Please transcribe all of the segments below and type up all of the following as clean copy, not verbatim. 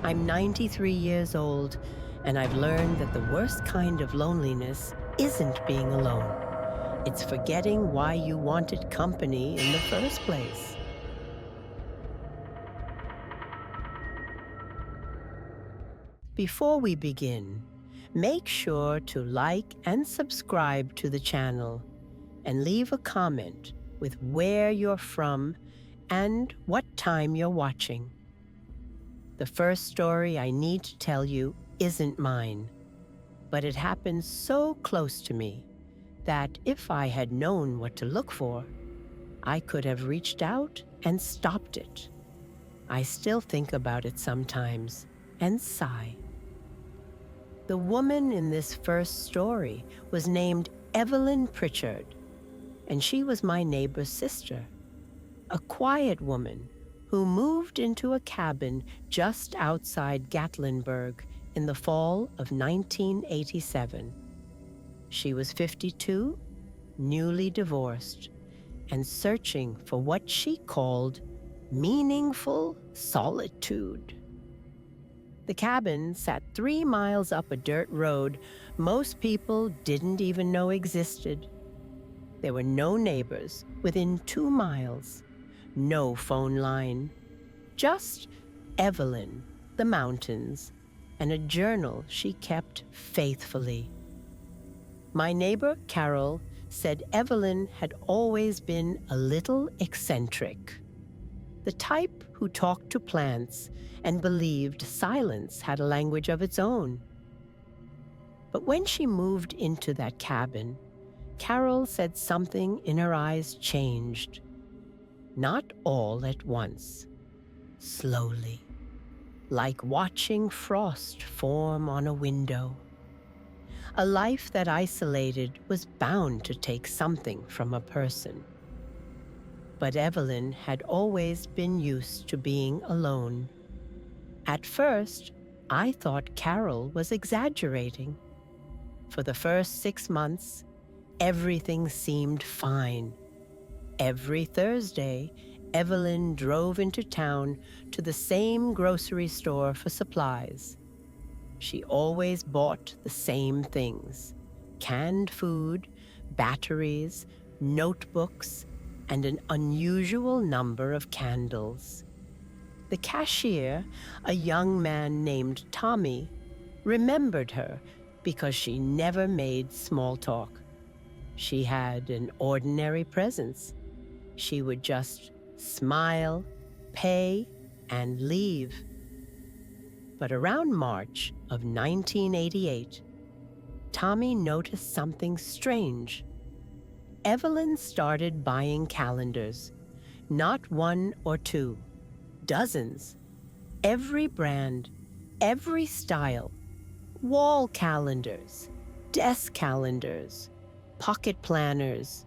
I'm 93 years old, and I've learned that the worst kind of loneliness isn't being alone. It's forgetting why you wanted company in the first place. Before we begin, make sure to like and subscribe to the channel and leave a comment with where you're from and what time you're watching. The first story I need to tell you isn't mine, but it happened so close to me that if I had known what to look for, I could have reached out and stopped it. I still think about it sometimes and sigh. The woman in this first story was named Evelyn Pritchard, and she was my neighbor's sister, a quiet woman who moved into a cabin just outside Gatlinburg in the fall of 1987. She was 52, newly divorced, and searching for what she called meaningful solitude. The cabin sat 3 miles up a dirt road most people didn't even know existed. There were no neighbors within 2 miles, no phone line, just Evelyn, the mountains, and a journal she kept faithfully. My neighbor, Carol, said Evelyn had always been a little eccentric, the type who talked to plants and believed silence had a language of its own. But when she moved into that cabin, Carol said something in her eyes changed. Not all at once, slowly, like watching frost form on a window. A life that isolated was bound to take something from a person. But Evelyn had always been used to being alone. At first, I thought Carol was exaggerating. For the first 6 months, everything seemed fine. Every Thursday, Evelyn drove into town to the same grocery store for supplies. She always bought the same things: canned food, batteries, notebooks, and an unusual number of candles. The cashier, a young man named Tommy, remembered her because she never made small talk. She had an ordinary presence. She would just smile, pay, and leave. But around March of 1988, Tommy noticed something strange. Evelyn started buying calendars, not one or two, dozens, every brand, every style, wall calendars, desk calendars, pocket planners.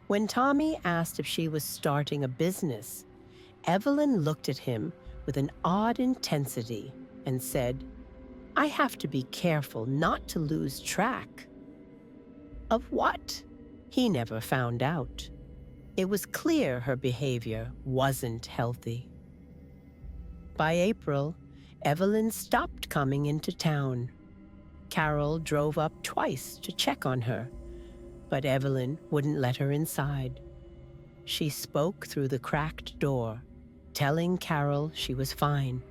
When Tommy asked if she was starting a business, Evelyn looked at him with an odd intensity and said, "I have to be careful not to lose track." Of what? He never found out. It was clear her behavior wasn't healthy. By April, Evelyn stopped coming into town. Carol drove up twice to check on her, but Evelyn wouldn't let her inside. She spoke through the cracked door, telling Carol she was fine,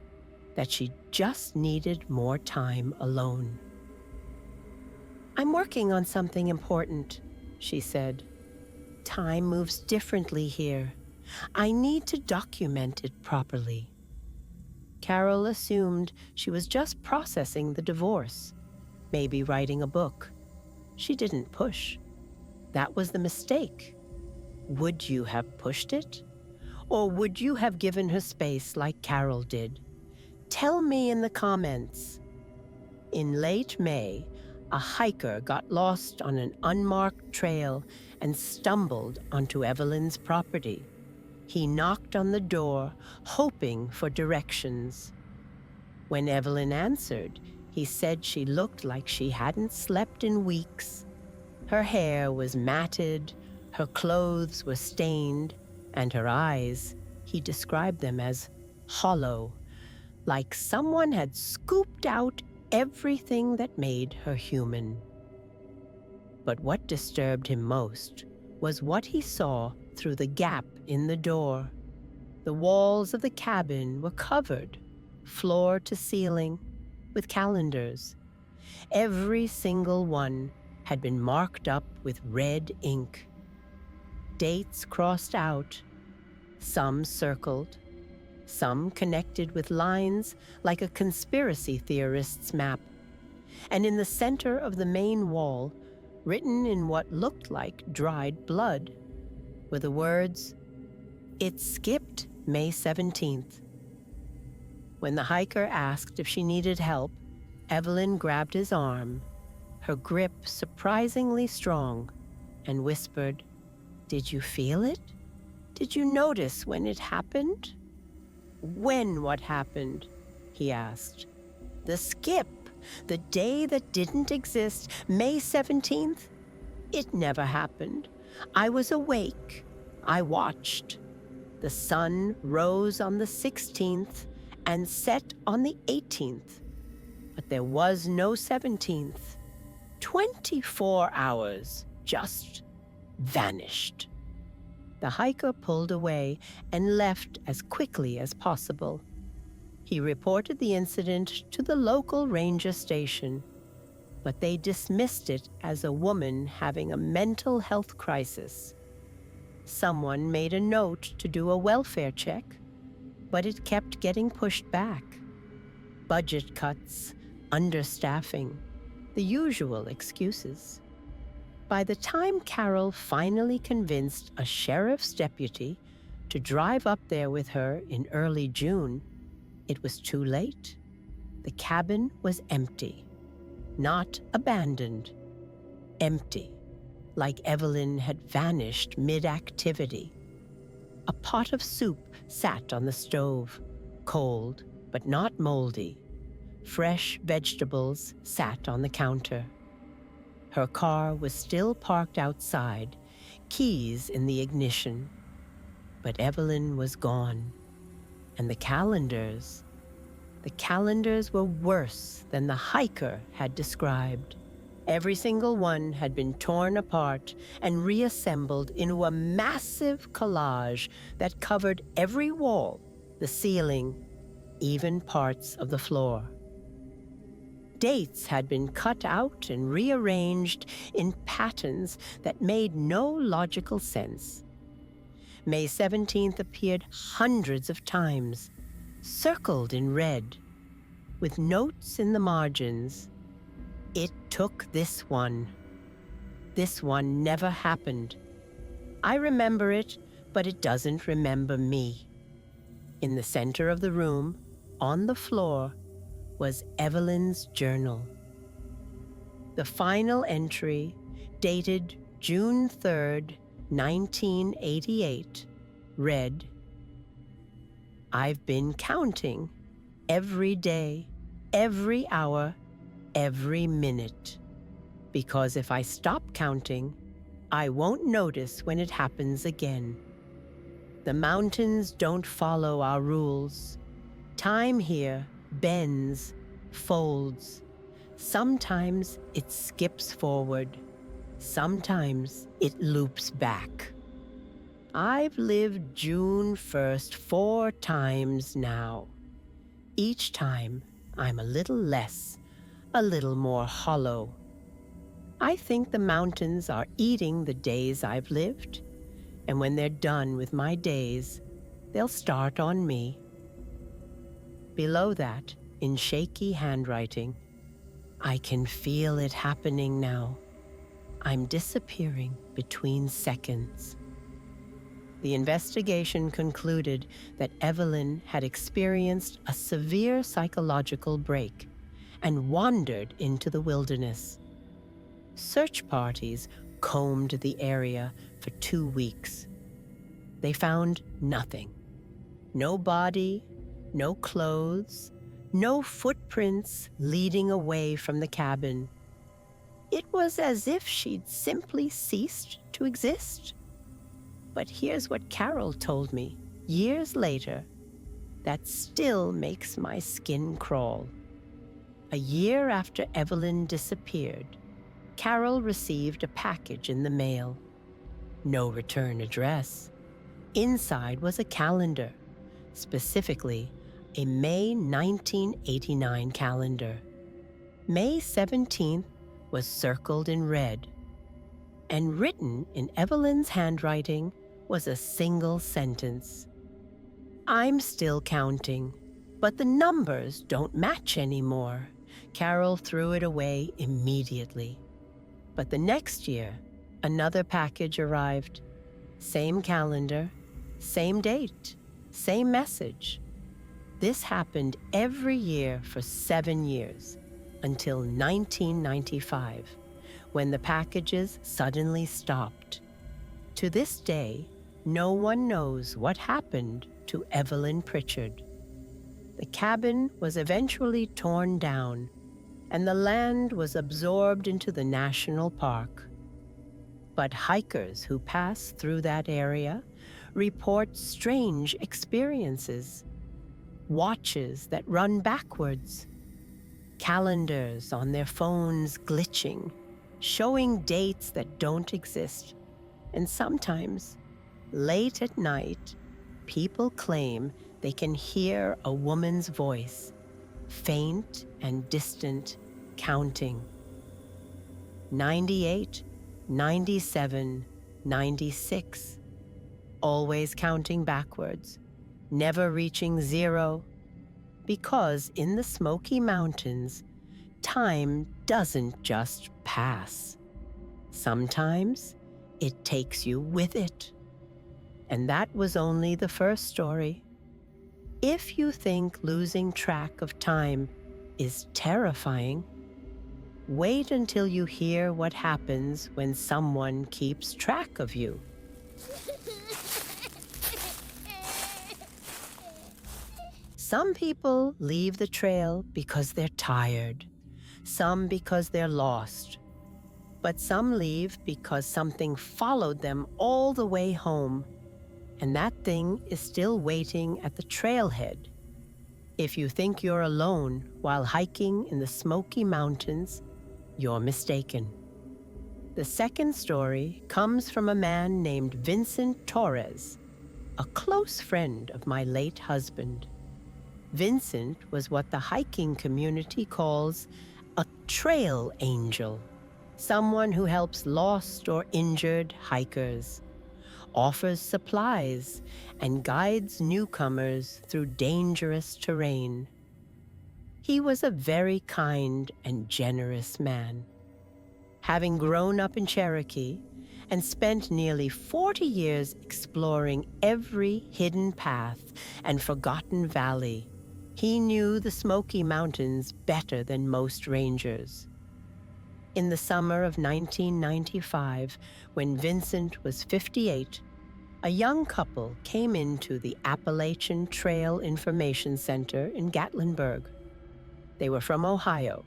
that she just needed more time alone. "I'm working on something important," she said. "Time moves differently here. I need to document it properly." Carol assumed she was just processing the divorce, maybe writing a book. She didn't push. That was the mistake. Would you have pushed it? Or would you have given her space like Carol did? Tell me in the comments. In late May, a hiker got lost on an unmarked trail and stumbled onto Evelyn's property. He knocked on the door, hoping for directions. When Evelyn answered, he said she looked like she hadn't slept in weeks. Her hair was matted, her clothes were stained, and her eyes, he described them as hollow, like someone had scooped out everything that made her human. But what disturbed him most was what he saw through the gap in the door. The walls of the cabin were covered, floor to ceiling, with calendars. Every single one had been marked up with red ink. Dates crossed out, some circled, some connected with lines like a conspiracy theorist's map. And in the center of the main wall, written in what looked like dried blood, were the words, "It skipped May 17th. When the hiker asked if she needed help, Evelyn grabbed his arm, her grip surprisingly strong, and whispered, "Did you feel it? Did you notice when it happened?" "When what happened?" he asked. "The skip, the day that didn't exist, May 17th? It never happened. I was awake. I watched. The sun rose on the 16th and set on the 18th. But there was no 17th. 24 hours just vanished." The hiker pulled away and left as quickly as possible. He reported the incident to the local ranger station, but they dismissed it as a woman having a mental health crisis. Someone made a note to do a welfare check, but it kept getting pushed back. Budget cuts, understaffing, the usual excuses. By the time Carol finally convinced a sheriff's deputy to drive up there with her in early June, it was too late. The cabin was empty. Not abandoned. Empty. Like Evelyn had vanished mid-activity. A pot of soup sat on the stove, cold but not moldy. Fresh vegetables sat on the counter. Her car was still parked outside, keys in the ignition. But Evelyn was gone. And the calendars were worse than the hiker had described. Every single one had been torn apart and reassembled into a massive collage that covered every wall, the ceiling, even parts of the floor. Dates had been cut out and rearranged in patterns that made no logical sense. May 17th appeared hundreds of times, circled in red, with notes in the margins. "It took this one. This one never happened. I remember it, but it doesn't remember me." In the center of the room, on the floor, was Evelyn's journal. The final entry, dated June 3rd, 1988, read, "I've been counting every day, every hour, every minute. Because if I stop counting, I won't notice when it happens again. The mountains don't follow our rules. Time here bends, folds. Sometimes it skips forward. Sometimes it loops back. I've lived June 1st 4 times now. Each time I'm a little less, a little more hollow. I think the mountains are eating the days I've lived, and when they're done with my days, they'll start on me." Below that, in shaky handwriting, "I can feel it happening now. I'm disappearing between seconds." The investigation concluded that Evelyn had experienced a severe psychological break and wandered into the wilderness. Search parties combed the area for 2 weeks. They found nothing. No body, no clothes, no footprints leading away from the cabin. It was as if she'd simply ceased to exist. But here's what Carol told me years later. that still makes my skin crawl. A year after Evelyn disappeared, Carol received a package in the mail. No return address. Inside was a calendar, specifically a May 1989 calendar. May 17th was circled in red, and written in Evelyn's handwriting was a single sentence. "I'm still counting, but the numbers don't match anymore." Carol threw it away immediately. But the next year, another package arrived. Same calendar, same date, same message. This happened every year for 7 years, until 1995, when the packages suddenly stopped. To this day, no one knows what happened to Evelyn Pritchard. The cabin was eventually torn down, and the land was absorbed into the national park. But hikers who pass through that area report strange experiences. Watches that run backwards, calendars on their phones glitching, showing dates that don't exist, and sometimes, late at night, people claim they can hear a woman's voice, faint and distant, counting. 98, 97, 96, always counting backwards, never reaching zero, because in the Smoky Mountains, time doesn't just pass. Sometimes it takes you with it. And that was only the first story. If you think losing track of time is terrifying, wait until you hear what happens when someone keeps track of you. Some people leave the trail because they're tired, some because they're lost, but some leave because something followed them all the way home, and that thing is still waiting at the trailhead. If you think you're alone while hiking in the Smoky Mountains, you're mistaken. The second story comes from a man named Vincent Torres, a close friend of my late husband. Vincent was what the hiking community calls a trail angel, someone who helps lost or injured hikers, offers supplies, and guides newcomers through dangerous terrain. He was a very kind and generous man. Having grown up in Cherokee and spent nearly 40 years exploring every hidden path and forgotten valley, he knew the Smoky Mountains better than most rangers. In the summer of 1995, when Vincent was 58, a young couple came into the Appalachian Trail Information Center in Gatlinburg. They were from Ohio,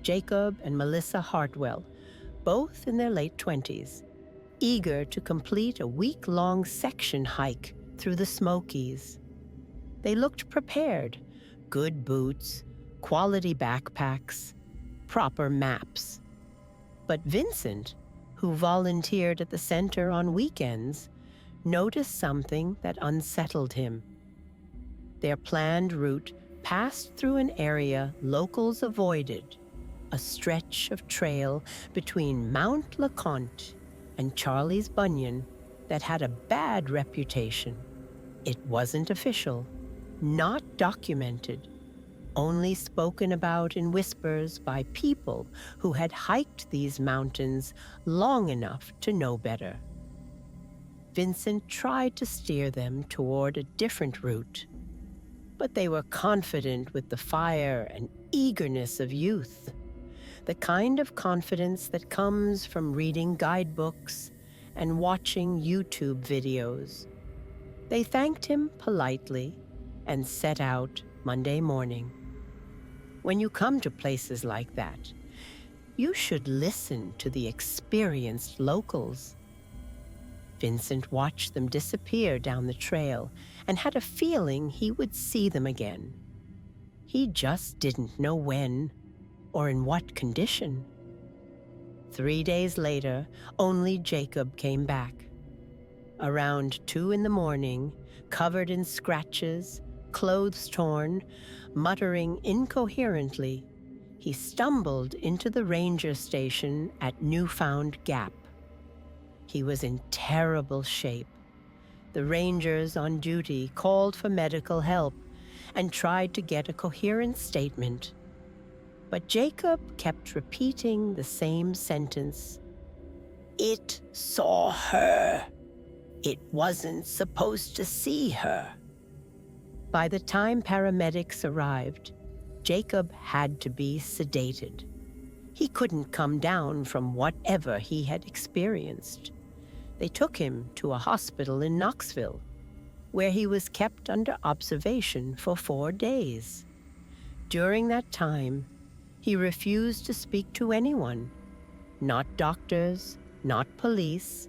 Jacob and Melissa Hartwell, both in their late 20s, eager to complete a week-long section hike through the Smokies. They looked prepared: good boots, quality backpacks, proper maps. But Vincent, who volunteered at the center on weekends, noticed something that unsettled him. Their planned route passed through an area locals avoided, a stretch of trail between Mount LeConte and Charlie's Bunyan that had a bad reputation. It wasn't official, not documented, only spoken about in whispers by people who had hiked these mountains long enough to know better. Vincent tried to steer them toward a different route, but they were confident with the fire and eagerness of youth, the kind of confidence that comes from reading guidebooks and watching YouTube videos. They thanked him politely and set out Monday morning. When you come to places like that, you should listen to the experienced locals. Vincent watched them disappear down the trail and had a feeling he would see them again. He just didn't know when or in what condition. 3 days later, only Jacob came back. Around 2 in the morning, covered in scratches, clothes torn, muttering incoherently, he stumbled into the ranger station at Newfound Gap. He was in terrible shape. The rangers on duty called for medical help and tried to get a coherent statement. But Jacob kept repeating the same sentence. "It saw her. It wasn't supposed to see her." By the time paramedics arrived, Jacob had to be sedated. He couldn't come down from whatever he had experienced. They took him to a hospital in Knoxville, where he was kept under observation for 4 days. During that time, he refused to speak to anyone, not doctors, not police,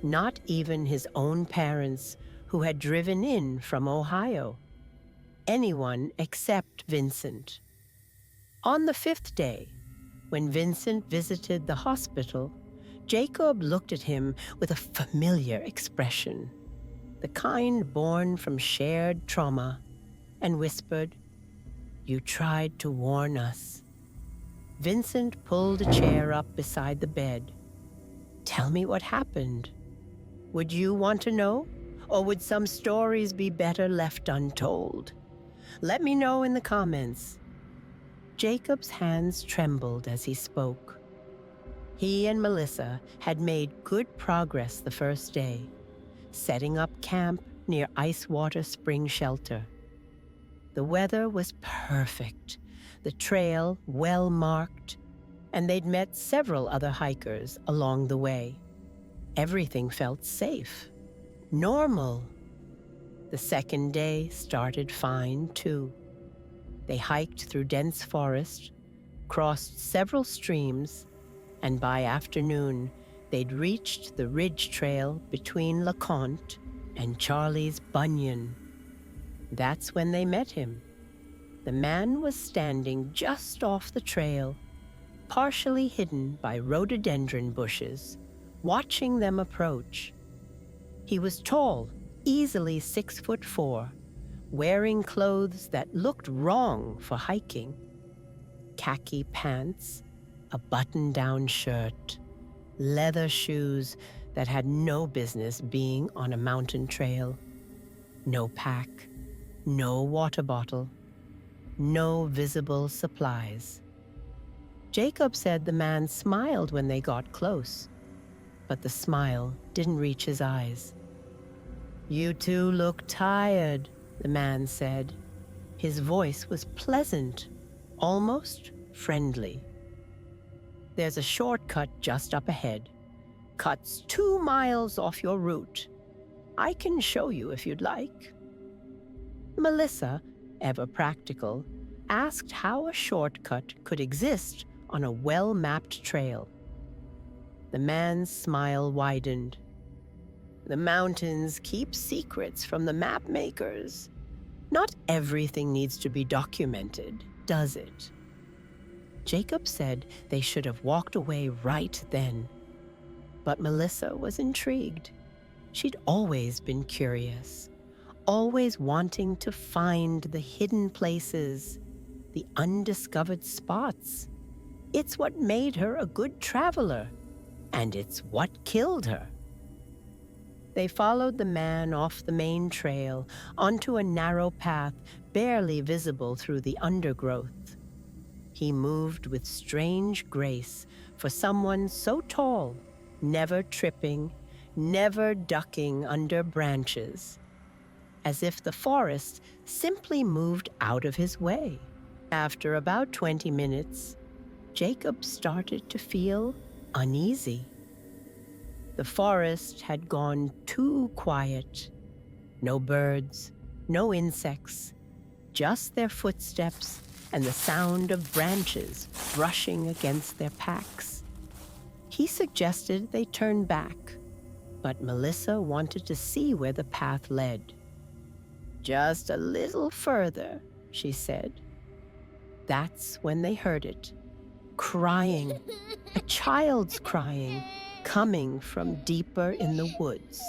not even his own parents who had driven in from Ohio. Anyone except Vincent. On the 5th day, when Vincent visited the hospital, Jacob looked at him with a familiar expression, the kind born from shared trauma, and whispered, "You tried to warn us." Vincent pulled a chair up beside the bed. "Tell me what happened. Would you want to know, or would some stories be better left untold? Let me know in the comments." Jacob's hands trembled as he spoke. He and Melissa had made good progress the first day, setting up camp near Icewater Spring Shelter. The weather was perfect, the trail well marked, and they'd met several other hikers along the way. Everything felt safe, normal. The second day started fine, too. They hiked through dense forest, crossed several streams, and by afternoon, they'd reached the ridge trail between LeConte and Charlie's Bunyan. That's when they met him. The man was standing just off the trail, partially hidden by rhododendron bushes, watching them approach. He was tall, easily 6'4", wearing clothes that looked wrong for hiking. Khaki pants, a button-down shirt, leather shoes that had no business being on a mountain trail, no pack, no water bottle, no visible supplies. Jacob said the man smiled when they got close, but the smile didn't reach his eyes. "You two look tired," the man said. His voice was pleasant, almost friendly. "There's a shortcut just up ahead. Cuts 2 miles off your route. I can show you if you'd like." Melissa, ever practical, asked how a shortcut could exist on a well-mapped trail. The man's smile widened. "The mountains keep secrets from the map makers. Not everything needs to be documented, does it?" Jacob said they should have walked away right then. But Melissa was intrigued. She'd always been curious, always wanting to find the hidden places, the undiscovered spots. It's what made her a good traveler, and it's what killed her. They followed the man off the main trail onto a narrow path barely visible through the undergrowth. He moved with strange grace for someone so tall, never tripping, never ducking under branches, as if the forest simply moved out of his way. After about 20 minutes, Jacob started to feel uneasy. The forest had gone too quiet. No birds, no insects, just their footsteps and the sound of branches brushing against their packs. He suggested they turn back. but Melissa wanted to see where the path led. "Just a little further," she said. That's when they heard it. Crying. A child's crying, coming from deeper in the woods.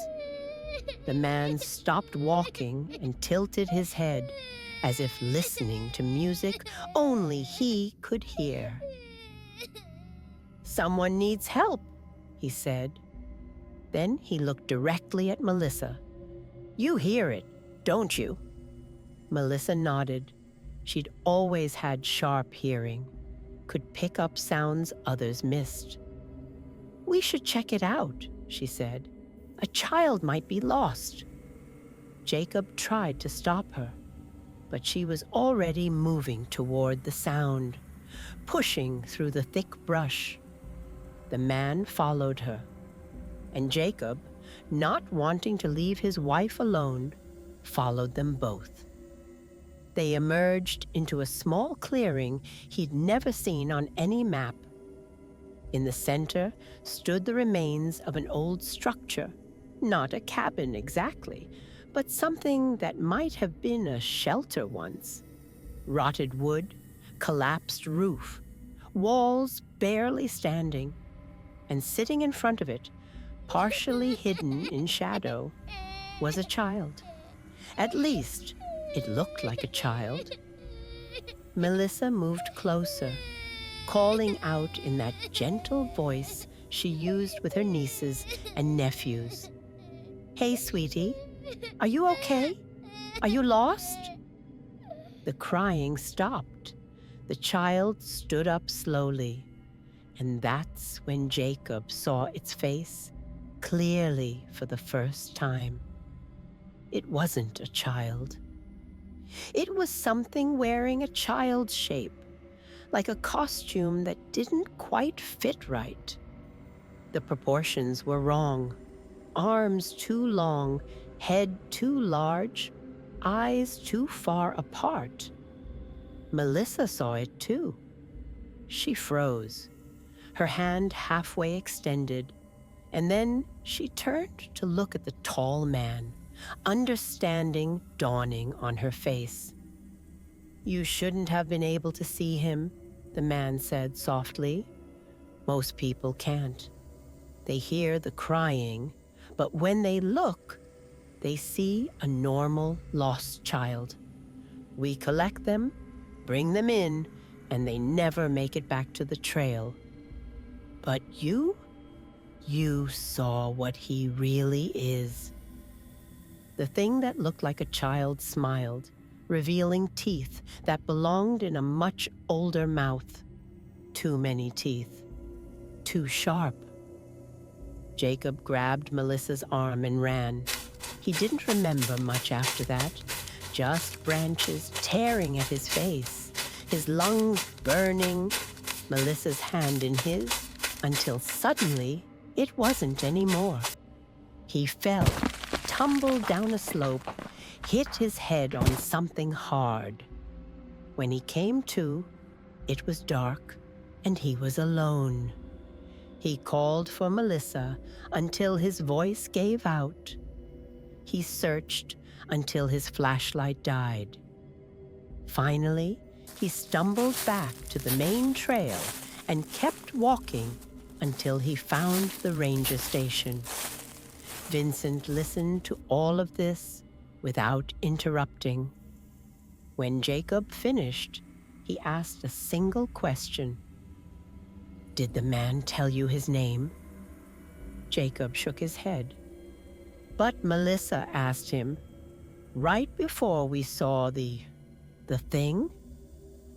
The man stopped walking and tilted his head, as if listening to music only he could hear. "Someone needs help," he said. Then he looked directly at Melissa. "You hear it, don't you?" Melissa nodded. She'd always had sharp hearing, could pick up sounds others missed. "We should check it out," she said. "A child might be lost." Jacob tried to stop her, but she was already moving toward the sound, pushing through the thick brush. The man followed her, and Jacob, not wanting to leave his wife alone, followed them both. They emerged into a small clearing he'd never seen on any map. In the center stood the remains of an old structure, not a cabin exactly, but something that might have been a shelter once. Rotted wood, collapsed roof, walls barely standing, and sitting in front of it, partially hidden in shadow, was a child. At least, it looked like a child. Melissa moved closer, calling out in that gentle voice she used with her nieces and nephews. "Hey, sweetie, are you okay? Are you lost?" The crying stopped. The child stood up slowly, and that's when Jacob saw its face clearly for the first time. It wasn't a child. It was something wearing a child's shape, like a costume that didn't quite fit right. The proportions were wrong. Arms too long, head too large, eyes too far apart. Melissa saw it too. She froze, her hand halfway extended, and then she turned to look at the tall man, understanding dawning on her face. "You shouldn't have been able to see him," the man said softly. "Most people can't. They hear the crying, but when they look, they see a normal lost child. We collect them, bring them in, and they never make it back to the trail. But you saw what he really is." The thing that looked like a child smiled, revealing teeth that belonged in a much older mouth. Too many teeth. Too sharp. Jacob grabbed Melissa's arm and ran. He didn't remember much after that, just branches tearing at his face, his lungs burning, Melissa's hand in his, until suddenly it wasn't anymore. He fell, tumbled down a slope, hit his head on something hard. When he came to, it was dark, and he was alone. He called for Melissa until his voice gave out. He searched until his flashlight died. Finally, he stumbled back to the main trail and kept walking until he found the ranger station. Vincent listened to all of this without interrupting. When Jacob finished, he asked a single question. "Did the man tell you his name?" Jacob shook his head. But Melissa asked him, "Right before we saw the thing?"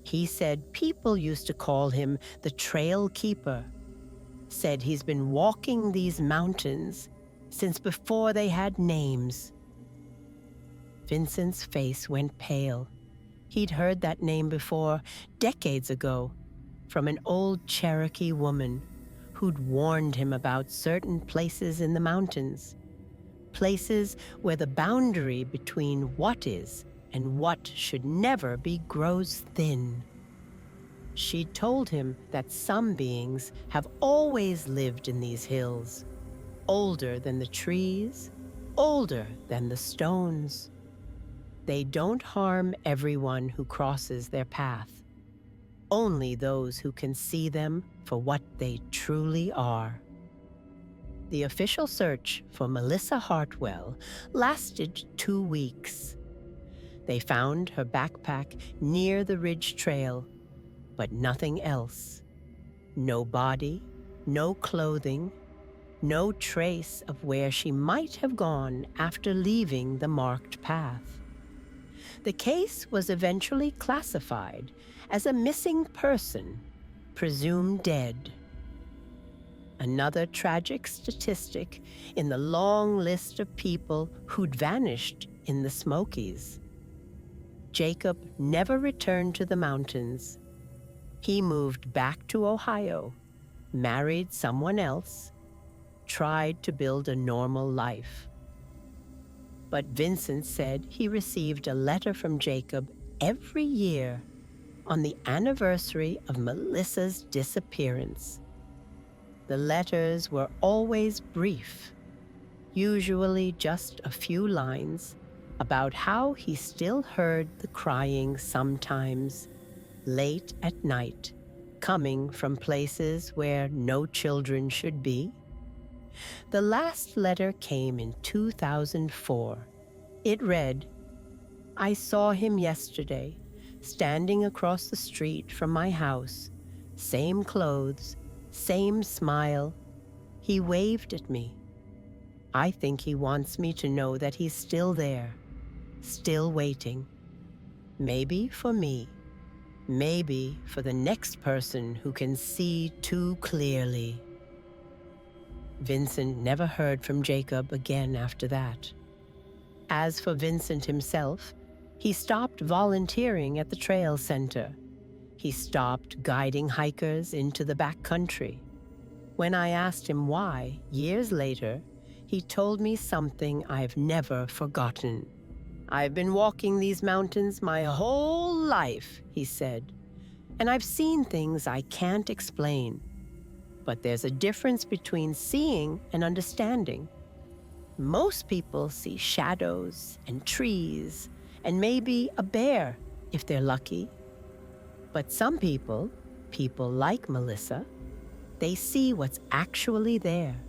He said people used to call him the Trail Keeper. Said he's been walking these mountains since before they had names. Vincent's face went pale. He'd heard that name before, decades ago, from an old Cherokee woman who'd warned him about certain places in the mountains. Places where the boundary between what is and what should never be grows thin. She'd told him that some beings have always lived in these hills. older than the trees, older than the stones. They don't harm everyone who crosses their path, only those who can see them for what they truly are. The official search for Melissa Hartwell lasted 2 weeks. They found her backpack near the Ridge Trail, but nothing else. No body, no clothing, no trace of where she might have gone after leaving the marked path. The case was eventually classified as a missing person, presumed dead. Another tragic statistic in the long list of people who'd vanished in the Smokies. Jacob never returned to the mountains. He moved back to Ohio, married someone else, tried to build a normal life. But Vincent said he received a letter from Jacob every year on the anniversary of Melissa's disappearance. The letters were always brief, usually just a few lines about how he still heard the crying sometimes, late at night, coming from places where no children should be. The last letter came in 2004. It read, "I saw him yesterday, standing across the street from my house, same clothes, same smile. He waved at me. I think he wants me to know that he's still there, still waiting. Maybe for me, maybe for the next person who can see too clearly." Vincent never heard from Jacob again after that. As for Vincent himself, he stopped volunteering at the trail center. He stopped guiding hikers into the backcountry. When I asked him why, years later, he told me something I've never forgotten. "I've been walking these mountains my whole life," he said, "and I've seen things I can't explain. But there's a difference between seeing and understanding. Most people see shadows and trees and maybe a bear if they're lucky. But some people like Melissa, they see what's actually there.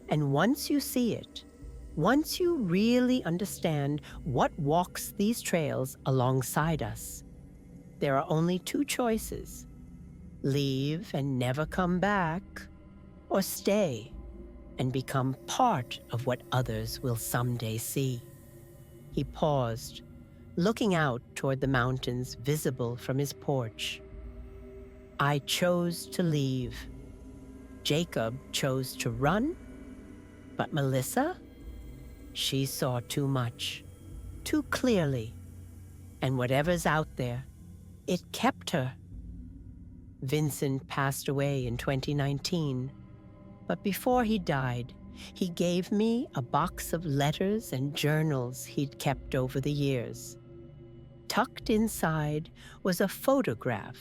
And once you see it, once you really understand what walks these trails alongside us, there are only 2 choices: leave and never come back, or stay and become part of what others will someday see." He paused, looking out toward the mountains visible from his porch. "I chose to leave. Jacob chose to run. But Melissa? She saw too much, too clearly. And whatever's out there, it kept her." Vincent passed away in 2019, but before he died, he gave me a box of letters and journals he'd kept over the years. Tucked inside was a photograph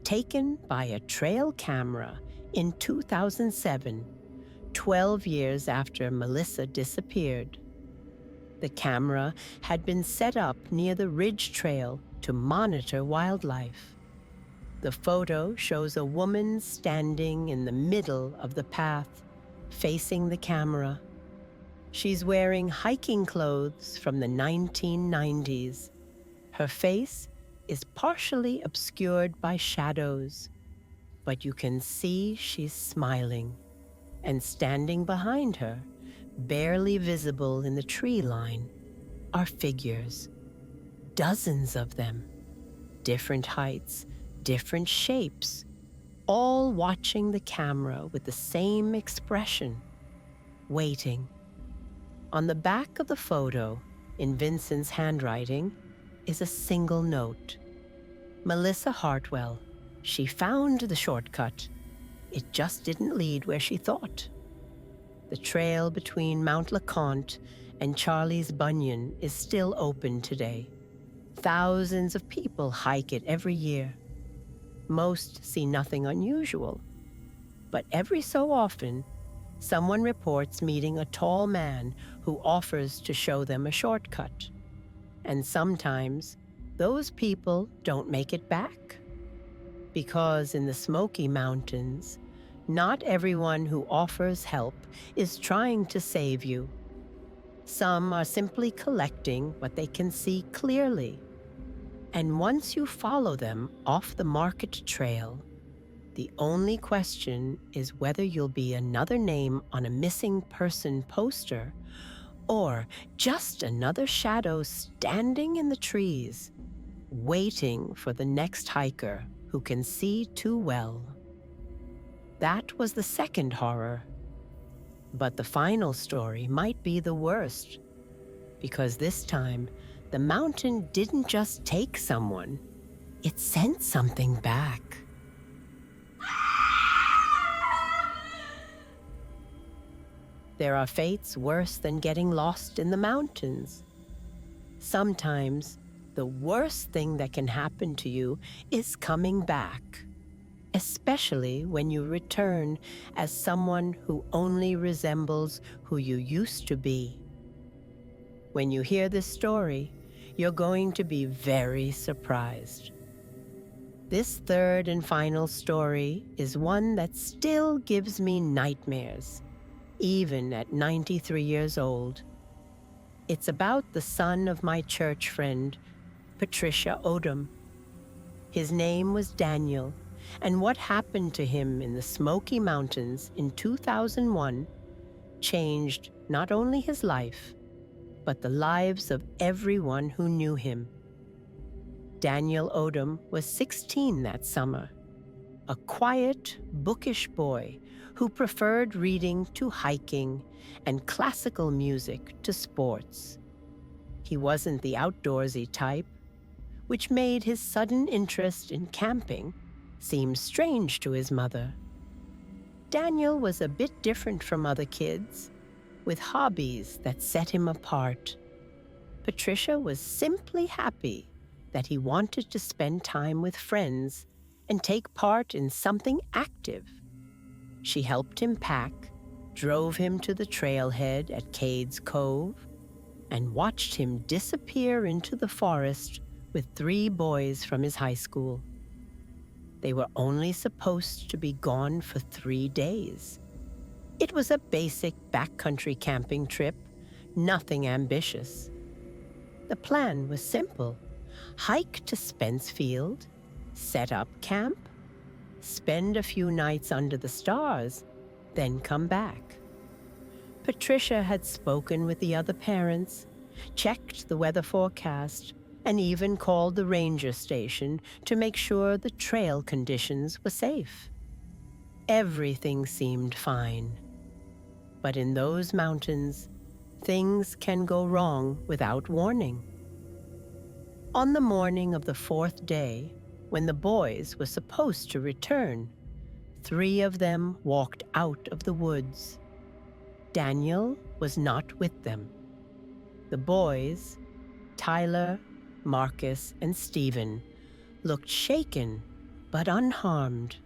taken by a trail camera in 2007, 12 years after Melissa disappeared. The camera had been set up near the Ridge Trail to monitor wildlife. The photo shows a woman standing in the middle of the path, facing the camera. She's wearing hiking clothes from the 1990s. Her face is partially obscured by shadows, but you can see she's smiling. And standing behind her, barely visible in the tree line, are figures. Dozens of them. Different heights, different shapes, all watching the camera with the same expression, waiting. On the back of the photo, in Vincent's handwriting, is a single note. "Melissa Hartwell. She found the shortcut. It just didn't lead where she thought." The trail between Mount LeConte and Charlie's Bunyan is still open today. Thousands of people hike it every year. Most see nothing unusual, but every so often, Someone reports meeting a tall man who offers to show them a shortcut. And sometimes those people don't make it back. Because in the Smoky Mountains, not everyone who offers help is trying to save you. Some are simply collecting what they can see clearly. And once you follow them off the market trail, the only question is whether you'll be another name on a missing person poster or just another shadow standing in the trees, waiting for the next hiker who can see too well. That was the second horror. But the final story might be the worst, because this time, the mountain didn't just take someone, it sent something back. There are fates worse than getting lost in the mountains. Sometimes, the worst thing that can happen to you is coming back, especially when you return as someone who only resembles who you used to be. When you hear this story, you're going to be very surprised. This third and final story is one that still gives me nightmares, even at 93 years old. It's about the son of my church friend, Patricia Odom. His name was Daniel, and what happened to him in the Smoky Mountains in 2001 changed not only his life, but the lives of everyone who knew him. Daniel Odom was 16 that summer, a quiet, bookish boy who preferred reading to hiking and classical music to sports. He wasn't the outdoorsy type, which made his sudden interest in camping seem strange to his mother. Daniel was a bit different from other kids, with hobbies that set him apart. Patricia was simply happy that he wanted to spend time with friends and take part in something active. She helped him pack, drove him to the trailhead at Cades Cove, and watched him disappear into the forest with 3 boys from his high school. They were only supposed to be gone for 3 days. It was a basic backcountry camping trip, nothing ambitious. The plan was simple: hike to Spencefield, set up camp, spend a few nights under the stars, then come back. Patricia had spoken with the other parents, checked the weather forecast, and even called the ranger station to make sure the trail conditions were safe. Everything seemed fine. But in those mountains, things can go wrong without warning. On the morning of the 4th day, when the boys were supposed to return, 3 of them walked out of the woods. Daniel was not with them. The boys, Tyler, Marcus, and Stephen, looked shaken but unharmed.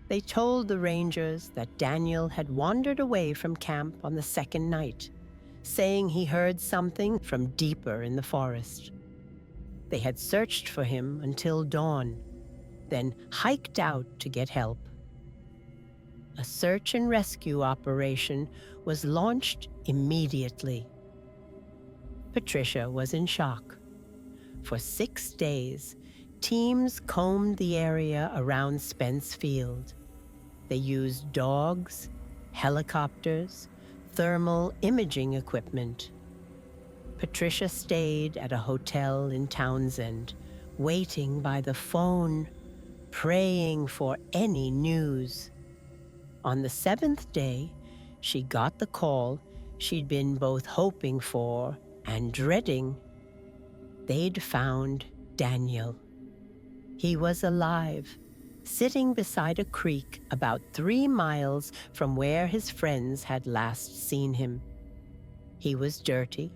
They told the rangers that Daniel had wandered away from camp on the 2nd night, saying he heard something from deeper in the forest. They had searched for him until dawn, then hiked out to get help. A search and rescue operation was launched immediately. Patricia was in shock. For 6 days, teams combed the area around Spencefield. They used dogs, helicopters, thermal imaging equipment. Patricia stayed at a hotel in Townsend, waiting by the phone, praying for any news. On the 7th day, she got the call she'd been both hoping for and dreading. They'd found Daniel. He was alive, sitting beside a creek about 3 miles from where his friends had last seen him. He was dirty,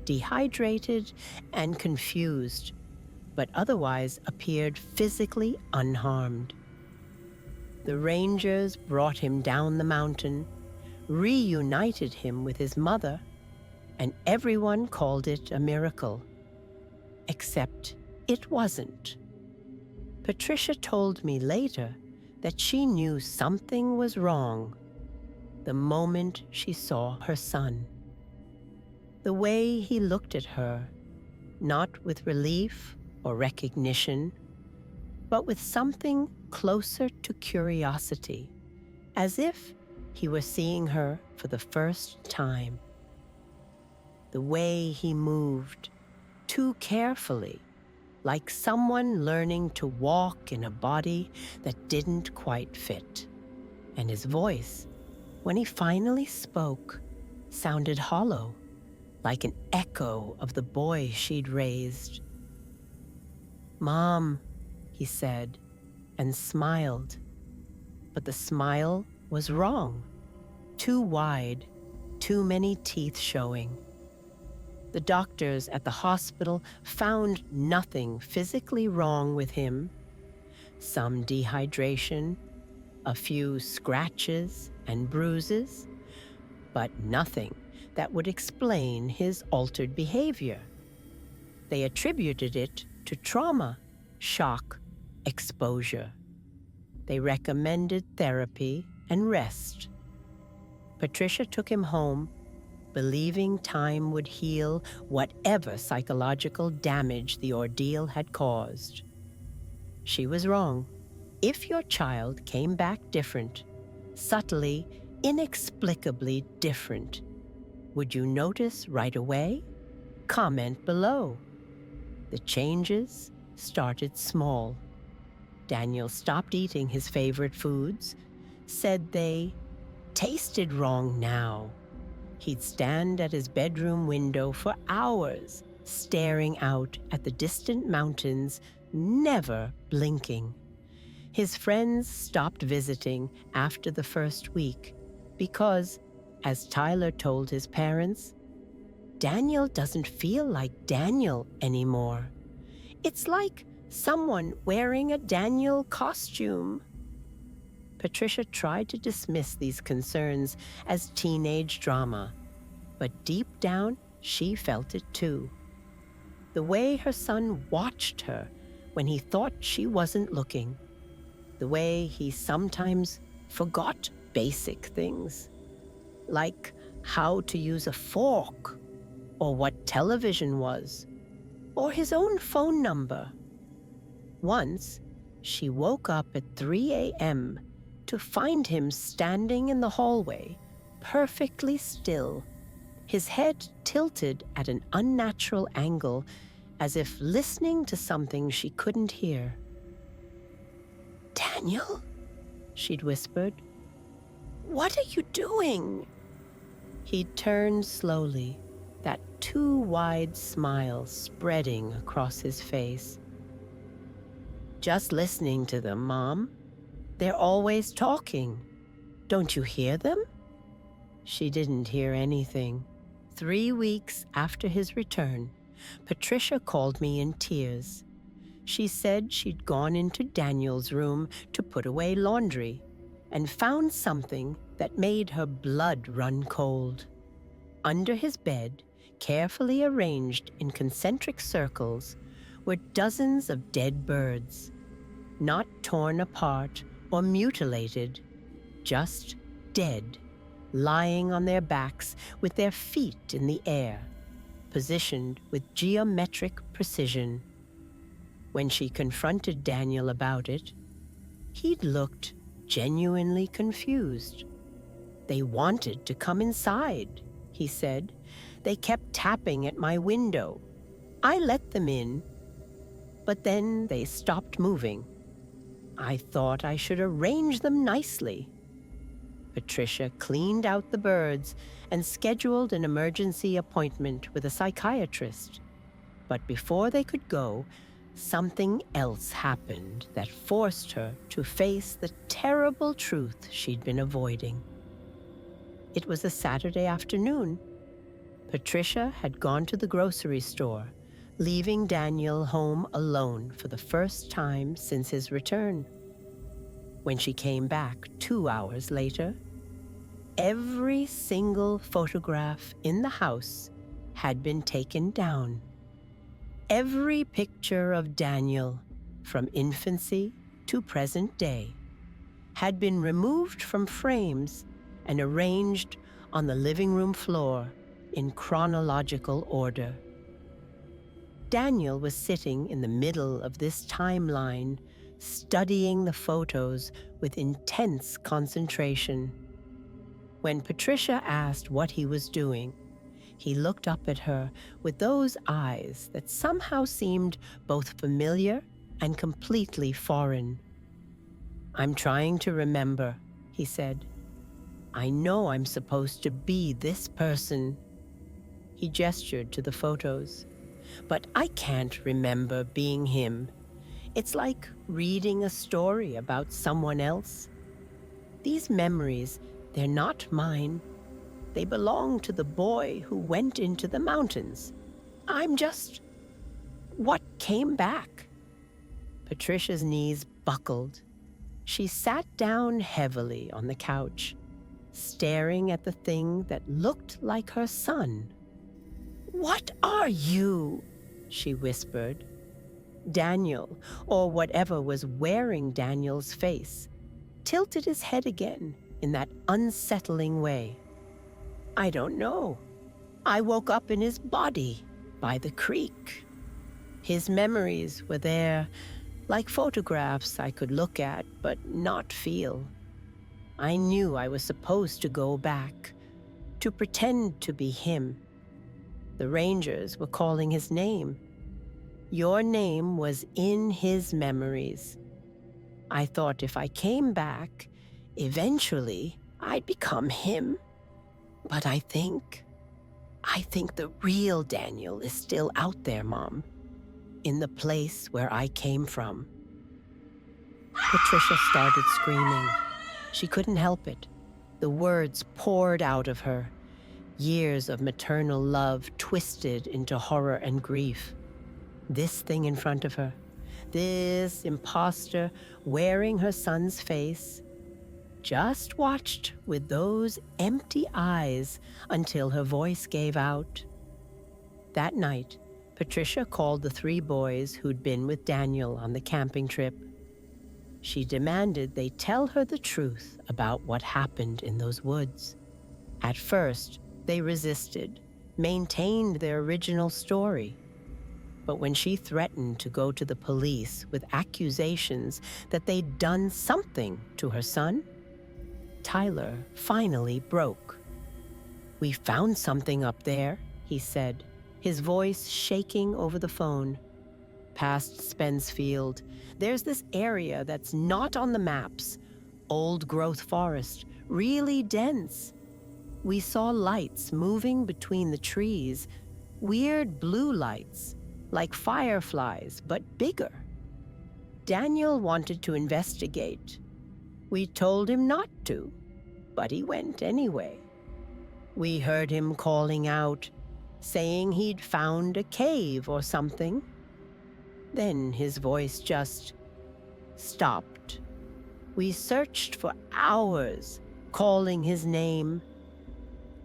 dehydrated, and confused, but otherwise appeared physically unharmed. The rangers brought him down the mountain, reunited him with his mother, and everyone called it a miracle. Except it wasn't. Patricia told me later that she knew something was wrong the moment she saw her son. The way he looked at her, not with relief or recognition, but with something closer to curiosity, as if he were seeing her for the first time. The way he moved, too carefully, like someone learning to walk in a body that didn't quite fit. And his voice, when he finally spoke, sounded hollow, like an echo of the boy she'd raised. "Mom," he said, and smiled. But the smile was wrong. Too wide, too many teeth showing. The doctors at the hospital found nothing physically wrong with him. Some dehydration, a few scratches and bruises, but nothing that would explain his altered behavior. They attributed it to trauma, shock, exposure. They recommended therapy and rest. Patricia took him home, believing time would heal whatever psychological damage the ordeal had caused. She was wrong. If your child came back different, subtly, inexplicably different, would you notice right away? Comment below. The changes started small. Daniel stopped eating his favorite foods, said they tasted wrong now. He'd stand at his bedroom window for hours, staring out at the distant mountains, never blinking. His friends stopped visiting after the first week because, as Tyler told his parents, Daniel doesn't feel like Daniel anymore. It's like someone wearing a Daniel costume. Patricia tried to dismiss these concerns as teenage drama, but deep down, she felt it too. The way her son watched her when he thought she wasn't looking. The way he sometimes forgot basic things, like how to use a fork, or what television was, or his own phone number. Once, she woke up at 3 a.m. to find him standing in the hallway, perfectly still, his head tilted at an unnatural angle, as if listening to something she couldn't hear. "Daniel?" she'd whispered. "What are you doing?" He turned slowly, that too wide smile spreading across his face. "Just listening to them, Mom. They're always talking. Don't you hear them?" She didn't hear anything. 3 weeks after his return, Patricia called me in tears. She said she'd gone into Daniel's room to put away laundry and found something that made her blood run cold. Under his bed, carefully arranged in concentric circles, were dozens of dead birds, not torn apart or mutilated, just dead, lying on their backs with their feet in the air, positioned with geometric precision. When she confronted Daniel about it, he'd looked genuinely confused. "They wanted to come inside," he said. "They kept tapping at my window. I let them in, but then they stopped moving. I thought I should arrange them nicely." Patricia cleaned out the birds and scheduled an emergency appointment with a psychiatrist. But before they could go, something else happened that forced her to face the terrible truth she'd been avoiding. It was a Saturday afternoon. Patricia had gone to the grocery store, leaving Daniel home alone for the first time since his return. When she came back 2 hours later, Every single photograph in the house had been taken down. Every picture of Daniel, from infancy to present day, had been removed from frames and arranged on the living room floor in chronological order. Daniel was sitting in the middle of this timeline, studying the photos with intense concentration. When Patricia asked what he was doing, he looked up at her with those eyes that somehow seemed both familiar and completely foreign. "I'm trying to remember," he said. "I know I'm supposed to be this person." He gestured to the photos. "But I can't remember being him. It's like reading a story about someone else. These memories, they're not mine. They belong to the boy who went into the mountains. I'm just what came back." Patricia's knees buckled. She sat down heavily on the couch, staring at the thing that looked like her son. "What are you?" she whispered. Daniel, or whatever was wearing Daniel's face, tilted his head again in that unsettling way. "I don't know. I woke up in his body by the creek. His memories were there, like photographs I could look at but not feel. I knew I was supposed to go back, to pretend to be him. The rangers were calling his name. Your name was in his memories. I thought if I came back, eventually I'd become him. But I think the real Daniel is still out there, Mom, in the place where I came from." Patricia started screaming. She couldn't help it. The words poured out of her. Years of maternal love twisted into horror and grief. This thing in front of her, this imposter wearing her son's face, just watched with those empty eyes until her voice gave out. That night, Patricia called the 3 boys who'd been with Daniel on the camping trip. She demanded they tell her the truth about what happened in those woods. At first, they resisted, maintained their original story. But when she threatened to go to the police with accusations that they'd done something to her son, Tyler finally broke. "We found something up there," he said, his voice shaking over the phone. "Past Spencfield, there's this area that's not on the maps. Old-growth forest, really dense. We saw lights moving between the trees, weird blue lights, like fireflies, but bigger. Daniel wanted to investigate. We told him not to, but he went anyway. We heard him calling out, saying he'd found a cave or something. Then his voice just stopped. We searched for hours, calling his name.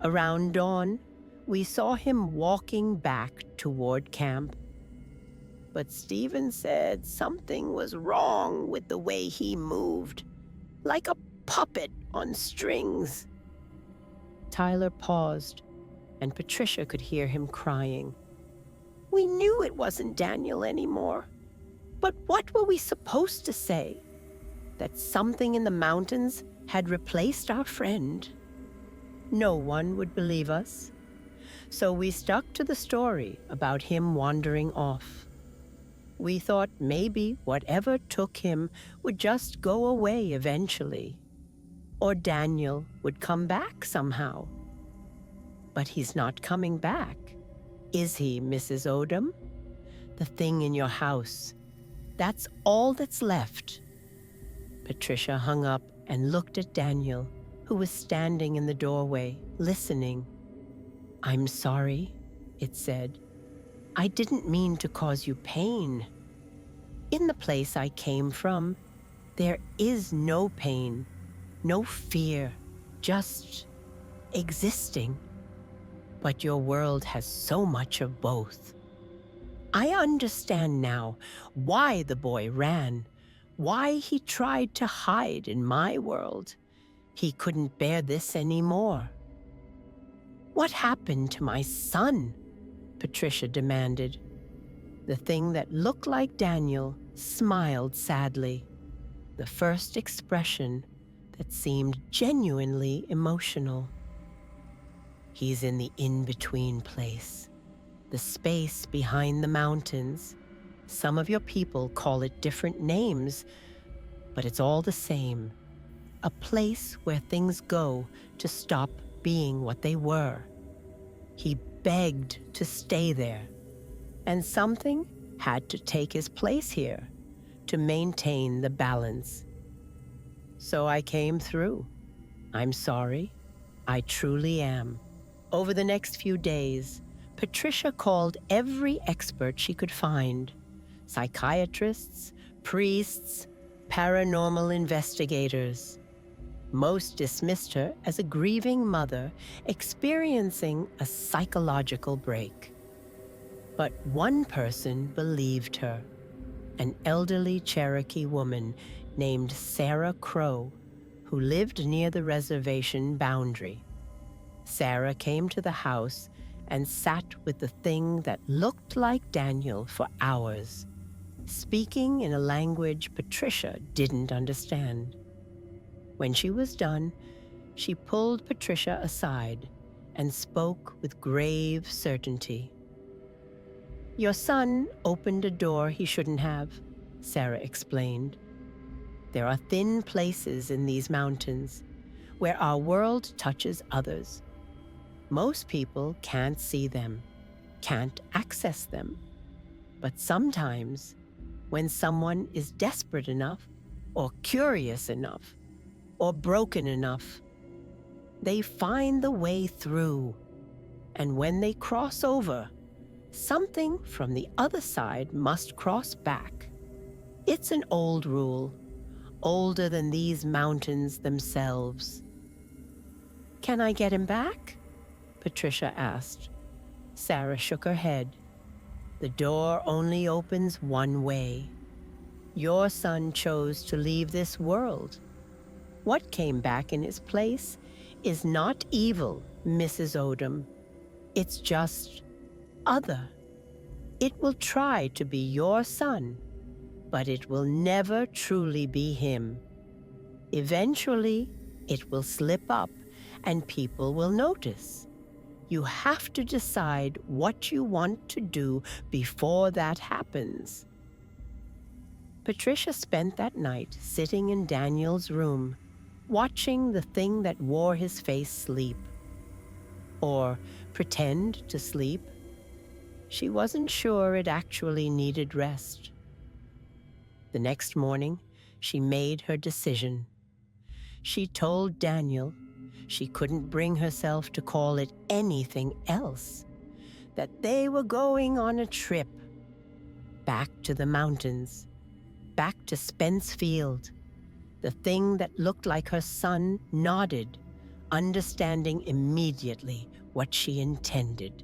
Around dawn, we saw him walking back toward camp. But Stephen said something was wrong with the way he moved, like a puppet on strings." Tyler paused, and Patricia could hear him crying. "We knew it wasn't Daniel anymore. But what were we supposed to say? That something in the mountains had replaced our friend? No one would believe us. So we stuck to the story about him wandering off. We thought maybe whatever took him would just go away eventually. Or Daniel would come back somehow. But he's not coming back. Is he, Mrs. Odom? The thing in your house. That's all that's left." Patricia hung up and looked at Daniel, who was standing in the doorway, listening. "I'm sorry," it said. "I didn't mean to cause you pain. In the place I came from, there is no pain, no fear, just existing. But your world has so much of both. I understand now why the boy ran, why he tried to hide in my world. He couldn't bear this anymore. What happened to my son? Patricia demanded. The thing that looked like Daniel smiled sadly, the first expression that seemed genuinely emotional. He's in the in-between place, the space behind the mountains. Some of your people call it different names, but it's all the same. A place where things go to stop being what they were. He begged to stay there, and something had to take his place here to maintain the balance. So I came through. I'm sorry. I truly am. Over the next few days, Patricia called every expert she could find: psychiatrists, priests, paranormal investigators. Most dismissed her as a grieving mother experiencing a psychological break. But one person believed her, an elderly Cherokee woman named Sarah Crow, who lived near the reservation boundary. Sarah came to the house and sat with the thing that looked like Daniel for hours, speaking in a language Patricia didn't understand. When she was done, she pulled Patricia aside and spoke with grave certainty. Your son opened a door he shouldn't have, Sarah explained. There are thin places in these mountains where our world touches others. Most people can't see them, can't access them. But sometimes, when someone is desperate enough, or curious enough, or broken enough, they find the way through. And when they cross over, something from the other side must cross back. It's an old rule, older than these mountains themselves. Can I get him back? Patricia asked. Sarah shook her head. The door only opens one way. Your son chose to leave this world. What came back in his place is not evil, Mrs. Odom. It's just other. It will try to be your son, but it will never truly be him. Eventually, it will slip up and people will notice. You have to decide what you want to do before that happens. Patricia spent that night sitting in Daniel's room, watching the thing that wore his face sleep. Or pretend to sleep. She wasn't sure it actually needed rest. The next morning, she made her decision. She told Daniel she couldn't bring herself to call it anything else, that they were going on a trip back to the mountains, back to Spence Field. The thing that looked like her son nodded, understanding immediately what she intended.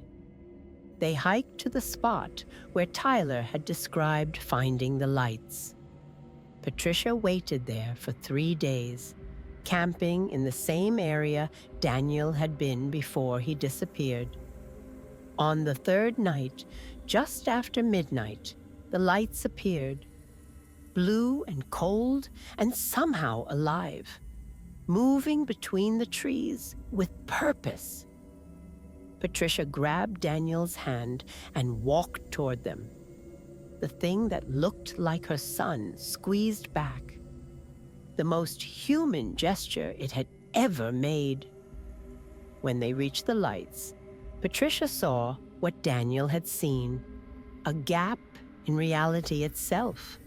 They hiked to the spot where Tyler had described finding the lights. Patricia waited there for 3 days, camping in the same area Daniel had been before he disappeared. On the third night, just after midnight, the lights appeared, blue and cold and somehow alive, moving between the trees with purpose. Patricia grabbed Daniel's hand and walked toward them. The thing that looked like her son squeezed back, the most human gesture it had ever made. When they reached the lights, Patricia saw what Daniel had seen, a gap in reality itself,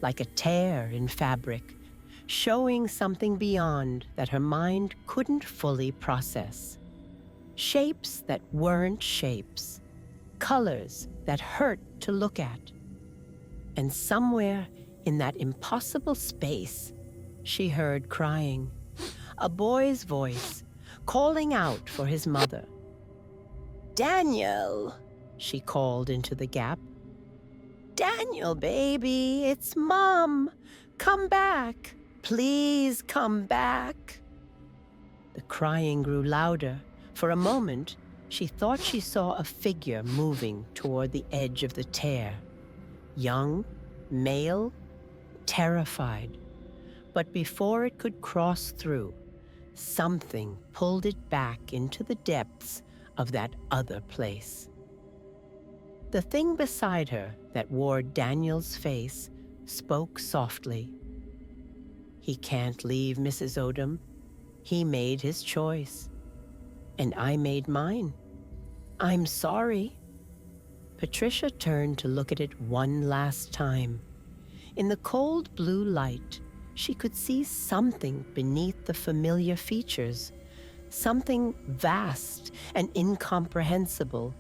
like a tear in fabric, showing something beyond that her mind couldn't fully process. Shapes that weren't shapes, colors that hurt to look at. And somewhere in that impossible space, she heard crying, a boy's voice calling out for his mother. "Daniel," she called into the gap. "Daniel, baby, it's Mom. Come back. Please come back." The crying grew louder. For a moment, she thought she saw a figure moving toward the edge of the tear. Young, male, terrified. But before it could cross through, something pulled it back into the depths of that other place. The thing beside her that wore Daniel's face spoke softly. "He can't leave, Mrs. Odom. He made his choice. And I made mine. I'm sorry." Patricia turned to look at it one last time. In the cold blue light, she could see something beneath the familiar features, something vast and incomprehensible,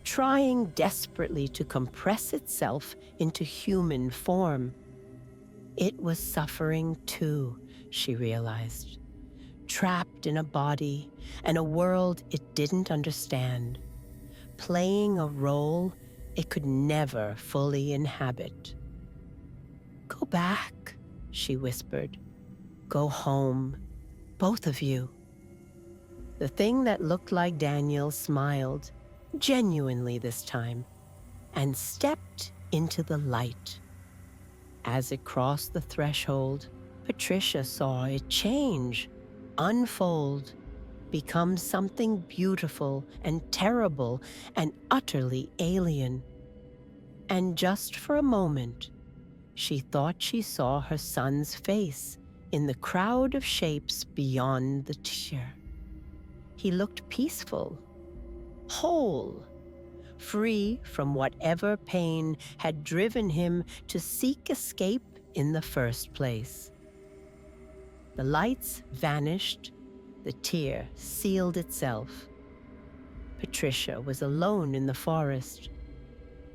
trying desperately to compress itself into human form. It was suffering too, she realized, trapped in a body and a world it didn't understand, playing a role it could never fully inhabit. "Go back," she whispered. "Go home, both of you." The thing that looked like Daniel smiled, genuinely this time, and stepped into the light. As it crossed the threshold, Patricia saw it change, unfold, become something beautiful and terrible and utterly alien. And just for a moment, she thought she saw her son's face in the crowd of shapes beyond the tear. He looked peaceful, whole, free from whatever pain had driven him to seek escape in the first place. The lights vanished, the tear sealed itself. Patricia was alone in the forest.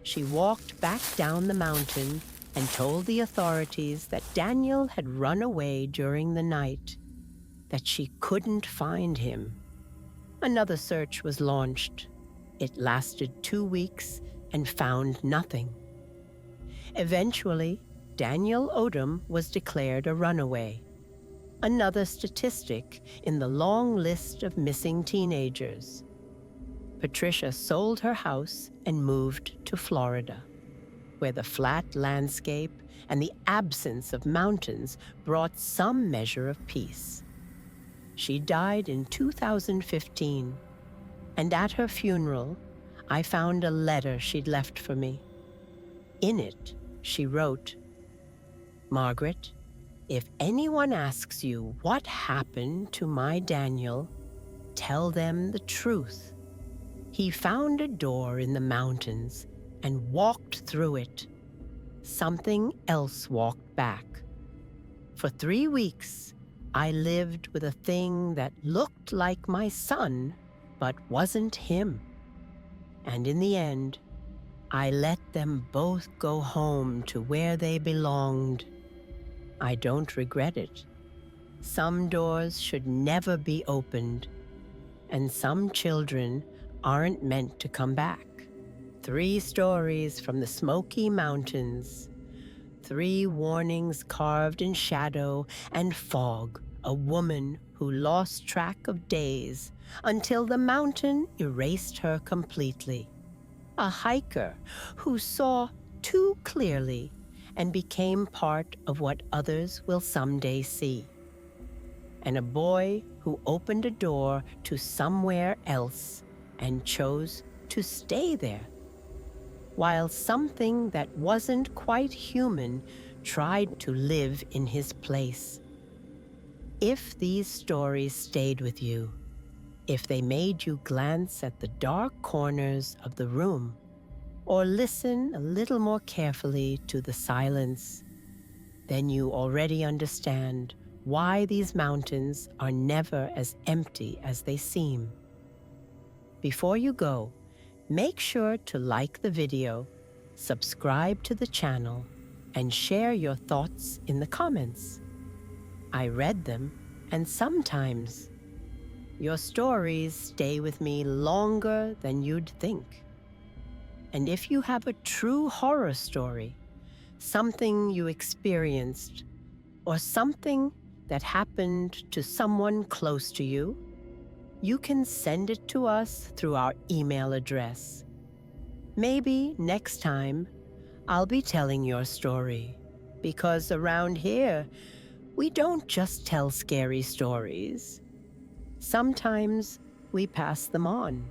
She walked back down the mountain and told the authorities that Daniel had run away during the night, that she couldn't find him. Another search was launched. It lasted 2 weeks and found nothing. Eventually, Daniel Odom was declared a runaway, another statistic in the long list of missing teenagers. Patricia sold her house and moved to Florida, where the flat landscape and the absence of mountains brought some measure of peace. She died in 2015, and at her funeral, I found a letter she'd left for me. In it, she wrote, "Margaret, if anyone asks you what happened to my Daniel, tell them the truth. He found a door in the mountains and walked through it. Something else walked back. For 3 weeks, I lived with a thing that looked like my son, but wasn't him. And in the end, I let them both go home to where they belonged. I don't regret it. Some doors should never be opened, and some children aren't meant to come back." 3 stories from the Smoky Mountains. 3 warnings carved in shadow and fog. A woman who lost track of days until the mountain erased her completely. A hiker who saw too clearly and became part of what others will someday see. And a boy who opened a door to somewhere else and chose to stay there, while something that wasn't quite human tried to live in his place. If these stories stayed with you, if they made you glance at the dark corners of the room, or listen a little more carefully to the silence, then you already understand why these mountains are never as empty as they seem. Before you go, make sure to like the video, subscribe to the channel, and share your thoughts in the comments. I read them, and sometimes Your stories stay with me longer than you'd think. And if you have a true horror story, something you experienced, or something that happened to someone close to you, you can send it to us through our email address. Maybe next time I'll be telling your story, because around here, we don't just tell scary stories. Sometimes we pass them on.